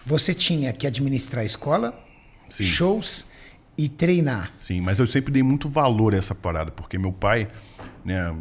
Você tinha que administrar a escola, Sim. shows e treinar. Sim, mas eu sempre dei muito valor a essa parada, porque meu pai, né,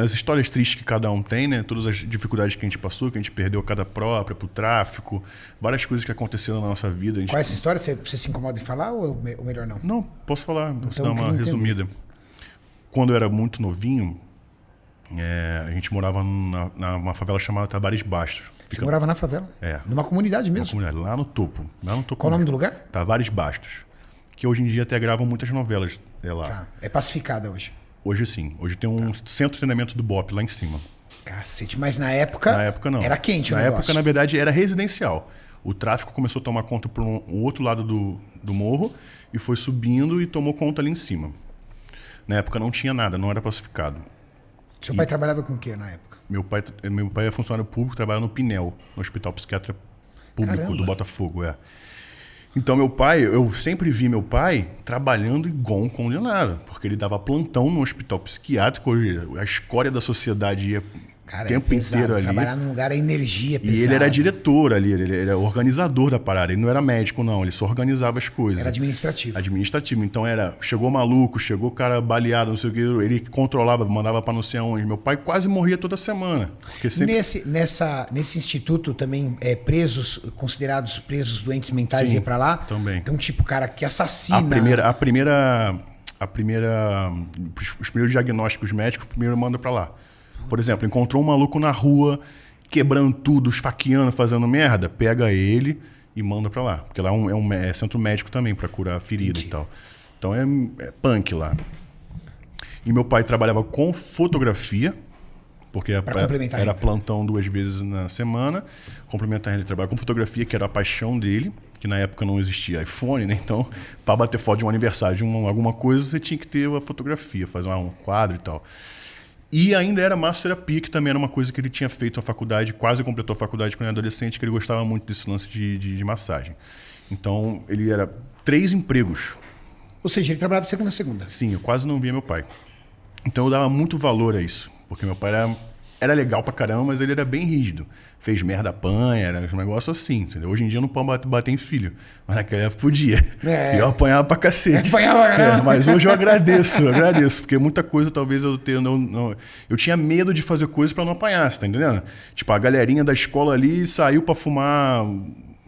as histórias tristes que cada um tem, né, todas as dificuldades que a gente passou, que a gente perdeu a casa própria pro tráfico, várias coisas que aconteceram na nossa vida. Qual é essa história? Você se incomoda em falar ou melhor não? Não, posso falar, posso Então, dar eu uma queria entender. resumida. Quando eu era muito novinho, a gente morava numa favela chamada Tabares Bastos. Você morava na favela? É. Numa comunidade Uma mesmo? comunidade, lá no topo. Qual o nome do lugar? Tavares Bastos. Que hoje em dia até gravam muitas novelas lá. Tá. É pacificada hoje. Hoje sim. Hoje tem um centro de treinamento do BOPE lá em cima. Cacete, mas na época... Na época não. Era quente o Na negócio. época, na verdade, era residencial. O tráfico começou a tomar conta por um outro lado do morro e foi subindo e tomou conta ali em cima. Na época não tinha nada, não era pacificado. Seu pai trabalhava com o que na época? Meu pai é funcionário público, trabalha no Pinel, no Hospital Psiquiatra Público Caramba. do Botafogo, Então meu pai, eu sempre vi meu pai trabalhando igual um condenado, porque ele dava plantão no hospital psiquiátrico, a escória da sociedade ia Cara, o tempo pesado. inteiro ali. Trabalhar num lugar é energia pesada. E ele era diretor ali, ele era organizador da parada. Ele não era médico, não, ele só organizava as coisas. Era administrativo. Administrativo. Então chegou maluco, chegou cara baleado, não sei o que, ele controlava, mandava pra não sei aonde. Meu pai quase morria toda semana. Porque sempre... Nesse instituto também, presos, considerados presos doentes mentais, Sim, ia pra lá? também. Então, tipo, cara que assassina... Os primeiros diagnósticos médicos, primeiro manda pra lá. Por exemplo, encontrou um maluco na rua, quebrando tudo, esfaqueando, fazendo merda, pega ele e manda pra lá. Porque lá é centro médico também, pra curar ferida. Entendi. E tal. Então é punk lá. E meu pai trabalhava com fotografia, porque complementar era ainda. plantão 2 vezes na semana. Complementar, ele trabalhava com fotografia, que era a paixão dele, que na época não existia iPhone, né? Então, para bater foto de um aniversário, de alguma coisa, você tinha que ter a fotografia, fazer um quadro e tal. E ainda era massoterapia, que também era uma coisa que ele tinha feito na faculdade, quase completou a faculdade quando era adolescente, que ele gostava muito desse lance de massagem. Então, ele era 3 empregos. Ou seja, ele trabalhava de segunda a segunda. Sim, eu quase não via meu pai. Então, eu dava muito valor a isso, porque meu pai era legal pra caramba, mas ele era bem rígido. Fez merda, apanha, era um negócio assim, entendeu? Hoje em dia eu não posso bater em filho, mas naquela época podia. É. E eu apanhava pra cacete. Apanhava pra caramba. Mas hoje eu agradeço, porque muita coisa talvez eu tenha... Eu tinha medo de fazer coisas pra não apanhar, você tá entendendo? Tipo, a galerinha da escola ali saiu pra fumar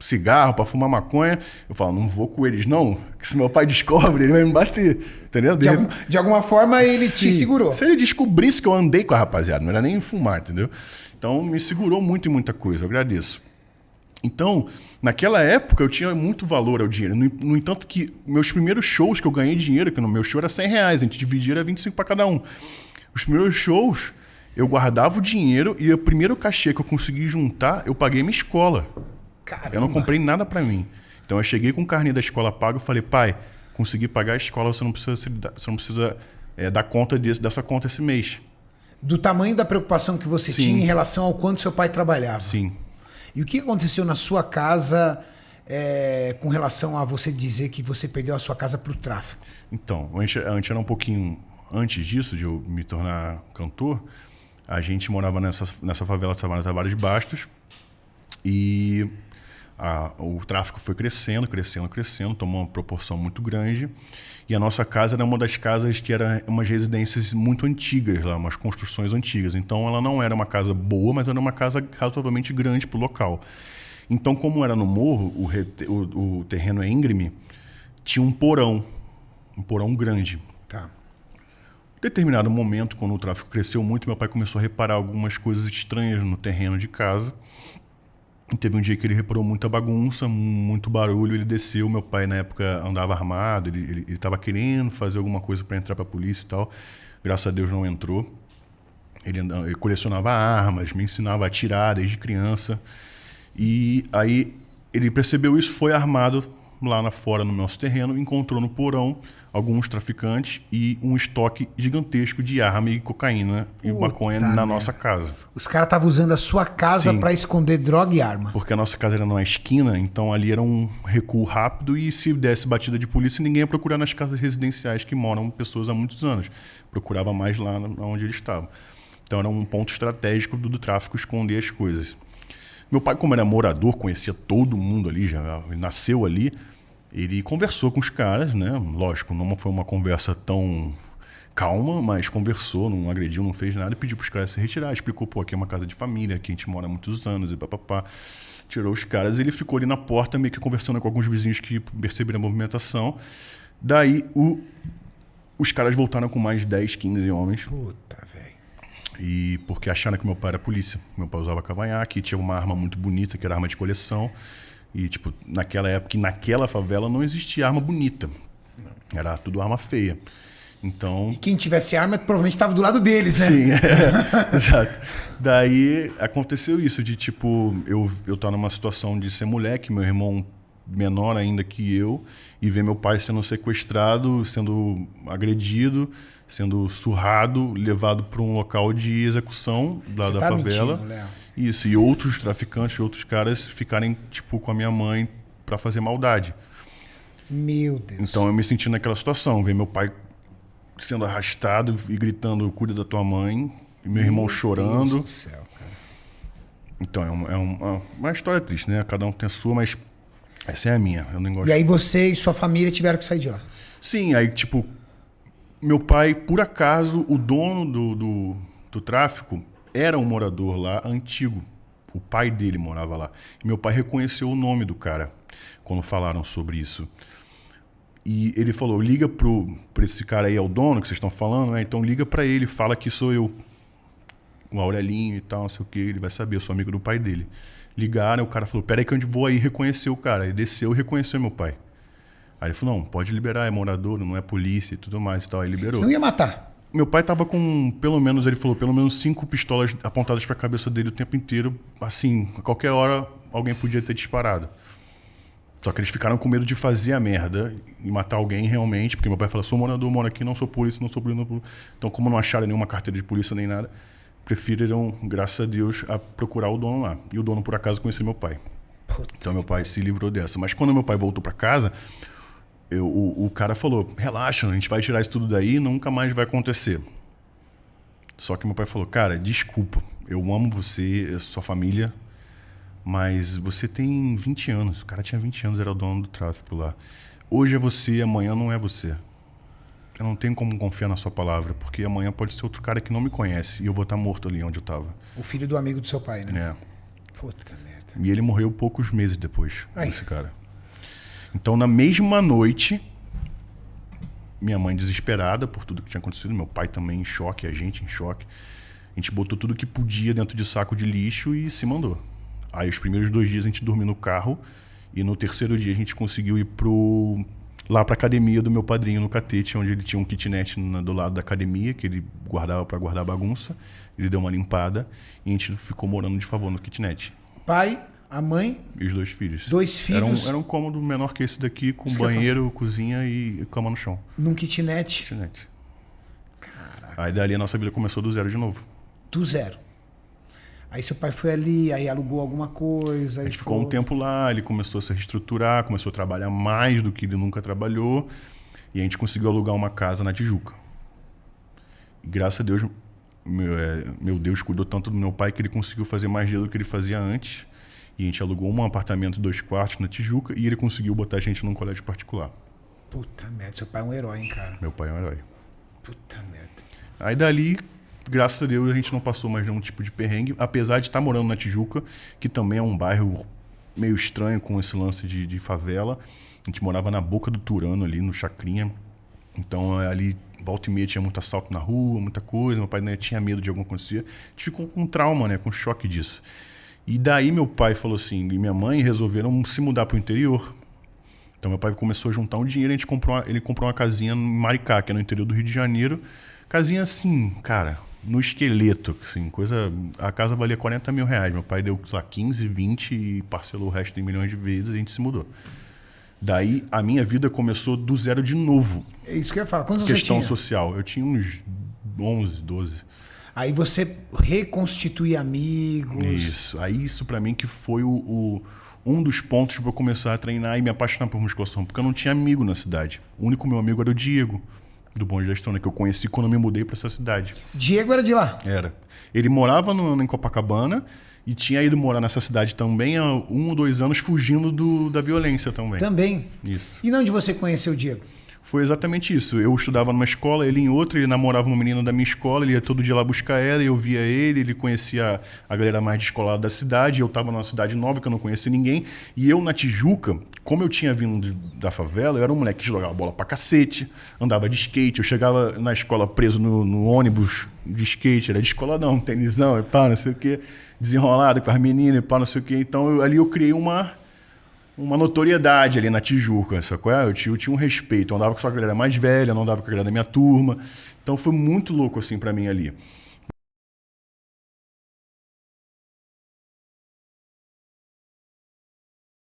cigarro, pra fumar maconha. Eu falo, não vou com eles não, que se meu pai descobre, ele vai me bater, entendeu? De alguma forma, ele te segurou. Se ele descobrisse que eu andei com a rapaziada, não era nem fumar, entendeu? Então, me segurou muito em muita coisa, eu agradeço. Então, naquela época, eu tinha muito valor ao dinheiro. No entanto, que meus primeiros shows que eu ganhei dinheiro, que no meu show era R$100, a gente dividia, era 25 para cada um. Os primeiros shows, eu guardava o dinheiro e o primeiro cachê que eu consegui juntar, eu paguei minha escola. Caramba. Eu não comprei nada para mim. Então, eu cheguei com o carnê da escola pago e falei, pai, consegui pagar a escola, você não precisa dar conta dessa conta esse mês. Do tamanho da preocupação que você Sim. tinha em relação ao quanto seu pai trabalhava. Sim. E o que aconteceu na sua casa com relação a você dizer que você perdeu a sua casa para o tráfico? Então, a gente era um pouquinho antes disso, de eu me tornar cantor, a gente morava nessa favela chamada Tavares Bastos e o tráfico foi crescendo, tomou uma proporção muito grande. E a nossa casa era uma das casas que era umas residências muito antigas lá, umas construções antigas. Então ela não era uma casa boa, mas era uma casa razoavelmente grande para o local. Então, como era no morro, o terreno é íngreme, tinha um porão grande. Tá. Em determinado momento, quando o tráfico cresceu muito, meu pai começou a reparar algumas coisas estranhas no terreno de casa. E teve um dia que ele reparou muita bagunça, muito barulho, ele desceu, meu pai na época andava armado, ele estava querendo fazer alguma coisa para entrar para a polícia e tal, graças a Deus não entrou. Ele colecionava armas, me ensinava a atirar desde criança, e aí ele percebeu isso, foi armado lá fora no nosso terreno, encontrou no porão alguns traficantes e um estoque gigantesco de arma e cocaína e maconha na nossa casa. Os caras estavam usando a sua casa para esconder droga e arma. Porque a nossa casa era numa esquina, então ali era um recuo rápido e se desse batida de polícia, ninguém ia procurar nas casas residenciais que moram pessoas há muitos anos. Procurava mais lá onde eles estavam. Então era um ponto estratégico do tráfico esconder as coisas. Meu pai, como era morador, conhecia todo mundo ali, já nasceu ali, ele conversou com os caras, né? Lógico, não foi uma conversa tão calma, mas conversou, não agrediu, não fez nada, e pediu para os caras se retirar, explicou, pô, aqui é uma casa de família, aqui a gente mora há muitos anos, e papapá. Tirou os caras, ele ficou ali na porta, meio que conversando com alguns vizinhos que perceberam a movimentação. Daí, os caras voltaram com mais 10, 15 homens. Puta, velho. E porque acharam que meu pai era polícia. Meu pai usava cavanhaque, tinha uma arma muito bonita, que era arma de coleção. E, tipo, naquela época, naquela favela, não existia arma bonita. Era tudo arma feia. Então... E quem tivesse arma provavelmente estava do lado deles, né? Sim, exato. Daí aconteceu isso, de tipo, eu estar numa situação de ser moleque, meu irmão menor ainda que eu, e ver meu pai sendo sequestrado, sendo agredido, sendo surrado, levado para um local de execução lá da favela. Mentindo, Léo. Isso, e outros traficantes, outros caras ficarem tipo com a minha mãe para fazer maldade. Meu Deus. Então eu me senti naquela situação, ver meu pai sendo arrastado e gritando, cuida da tua mãe, e meu irmão chorando. Deus do céu, cara. Então, é uma história triste, né? Cada um tem a sua, mas essa é a minha. Eu não gosto. E aí você e sua família tiveram que sair de lá? Sim, aí, tipo, meu pai, por acaso, o dono do tráfico era um morador lá antigo. O pai dele morava lá. E meu pai reconheceu o nome do cara quando falaram sobre isso. E ele falou, liga pra esse cara aí, é o dono que vocês estão falando, né? Então liga pra ele, fala que sou eu. O Aurelinho e tal, não sei o que, ele vai saber, eu sou amigo do pai dele. Ligaram, o cara falou, peraí que eu vou aí reconhecer o cara. Ele desceu e reconheceu meu pai. Aí ele falou, não, pode liberar, é morador, não é polícia e tudo mais e tal. Aí liberou. Você não ia matar? Meu pai tava com, pelo menos, ele falou, pelo menos 5 pistolas apontadas pra cabeça dele o tempo inteiro. Assim, a qualquer hora alguém podia ter disparado. Só que eles ficaram com medo de fazer a merda e matar alguém realmente, porque meu pai falou, sou morador, moro aqui, não sou polícia, não sou polícia, não sou polícia. Então, como não acharam nenhuma carteira de polícia nem nada, preferiram, graças a Deus, a procurar o dono lá. E o dono, por acaso, conhecia meu pai. Puta. Então, meu pai se livrou dessa. Mas quando meu pai voltou pra casa, o cara falou, relaxa, a gente vai tirar isso tudo daí e nunca mais vai acontecer. Só que meu pai falou, cara, desculpa, eu amo você, sua família, mas você tem 20 anos. O cara tinha 20 anos, era o dono do tráfico lá. Hoje é você, amanhã não é você. Eu não tenho como confiar na sua palavra, porque amanhã pode ser outro cara que não me conhece e eu vou estar morto ali onde eu estava. O filho do amigo do seu pai, né? É. Puta merda. E ele morreu poucos meses depois, esse cara. Então, na mesma noite, minha mãe desesperada por tudo que tinha acontecido, meu pai também em choque, a gente em choque. A gente botou tudo que podia dentro de saco de lixo e se mandou. Aí, os primeiros 2 dias a gente dormiu no carro e no terceiro dia a gente conseguiu ir lá pra academia do meu padrinho no Catete, onde ele tinha um kitnet do lado da academia, que ele guardava pra guardar bagunça. Ele deu uma limpada e a gente ficou morando de favor no kitnet. Pai, a mãe... E os 2 filhos. 2 filhos? Era um cômodo menor que esse daqui, com Isso banheiro, cozinha e cama no chão. Num kitnet? Kitnet. Caraca. Aí dali a nossa vida começou do zero de novo. Do zero. Aí seu pai foi ali, aí alugou alguma coisa. A gente ficou um tempo lá, ele começou a se reestruturar, começou a trabalhar mais do que ele nunca trabalhou. E a gente conseguiu alugar uma casa na Tijuca. E graças a Deus, meu Deus cuidou tanto do meu pai que ele conseguiu fazer mais dinheiro do que ele fazia antes. E a gente alugou um apartamento 2 quartos na Tijuca e ele conseguiu botar a gente num colégio particular. Puta merda, seu pai é um herói, hein, cara? Meu pai é um herói. Puta merda. Aí dali, graças a Deus, a gente não passou mais nenhum tipo de perrengue, apesar de estar morando na Tijuca, que também é um bairro meio estranho com esse lance de favela. A gente morava na boca do Turano ali, no Chacrinha. Então ali, volta e meia, tinha muito assalto na rua, muita coisa. Meu pai, né, tinha medo de alguma coisa acontecer. A gente ficou com trauma, né, com choque disso. E daí meu pai falou assim, e minha mãe resolveram se mudar para o interior. Então meu pai começou a juntar um dinheiro, ele comprou uma casinha em Maricá, que é no interior do Rio de Janeiro. Casinha assim, cara, no esqueleto, assim, a casa valia 40 mil reais. Meu pai deu, sei lá, 15, 20 e parcelou o resto em milhões de vezes e a gente se mudou. Daí a minha vida começou do zero de novo. É isso que eu ia falar. Quantos você tinha? Questão social. Eu tinha uns 11, 12. Aí você reconstitui amigos. Isso. Aí isso pra mim que foi um dos pontos para eu começar a treinar e me apaixonar por musculação. Porque eu não tinha amigo na cidade. O único meu amigo era o Diego, do Bonde da Estrona, que eu conheci quando eu me mudei para essa cidade. Diego era de lá? Era. Ele morava em Copacabana E tinha ido morar nessa cidade também há 1 ou 2 anos, fugindo da violência também. Também? Isso. E onde você conheceu o Diego? Foi exatamente isso. Eu estudava numa escola, ele em outra, ele namorava uma menina da minha escola, ele ia todo dia lá buscar ela, eu via ele conhecia a galera mais descolada da cidade, eu estava numa cidade nova que eu não conhecia ninguém, e eu na Tijuca, como eu tinha vindo da favela, eu era um moleque que jogava bola pra cacete, andava de skate, eu chegava na escola preso no ônibus de skate, era de escola não, tenisão e pá, não sei o quê, desenrolado com as meninas e pá, não sei o quê, então ali eu criei uma notoriedade ali na Tijuca, sacou? Eu tinha um respeito, eu andava com a galera mais velha, não andava com a galera da minha turma, então foi muito louco assim pra mim ali.